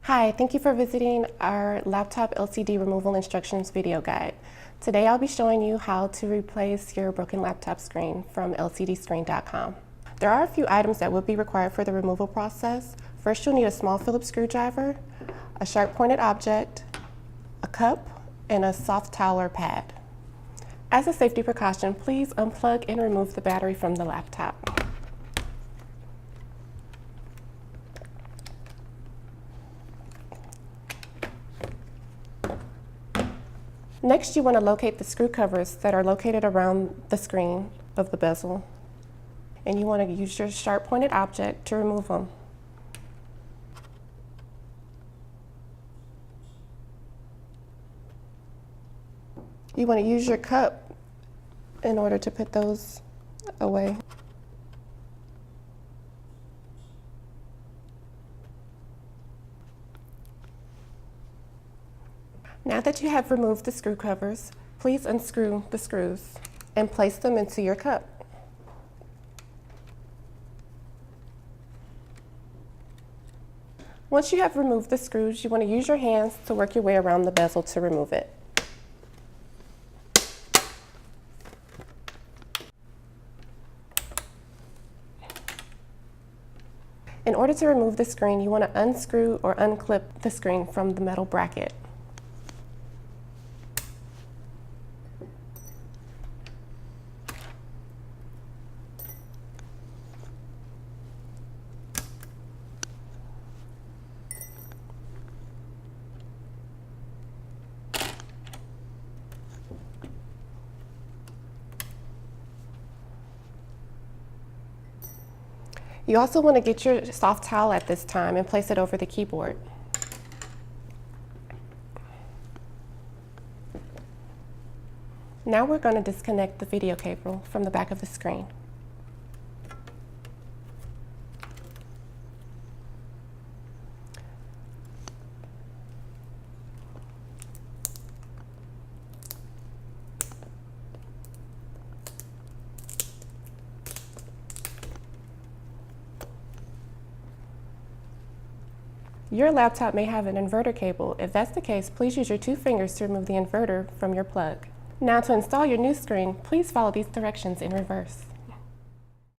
Hi, thank you for visiting our laptop LCD removal instructions video guide. Today I'll be showing you how to replace your broken laptop screen from lcdscreen.com. There are a few items that will be required for the removal process. First, you'll need a small Phillips screwdriver, a sharp pointed object, a cup, and a soft towel or pad. As a safety precaution, please unplug and remove the battery from the laptop. Next, you want to locate the screw covers that are located around the screen of the bezel. And you want to use your sharp pointed object to remove them. You want to use your cup in order to put those away. Now that you have removed the screw covers, please unscrew the screws and place them into your cup. Once you have removed the screws, you want to use your hands to work your way around the bezel to remove it. In order to remove the screen, you want to unscrew or unclip the screen from the metal bracket. You also want to get your soft towel at this time and place it over the keyboard. Now we're going to disconnect the video cable from the back of the screen. Your laptop may have an inverter cable. If that's the case, please use your 2 fingers to remove the inverter from your plug. Now to install your new screen, please follow these directions in reverse.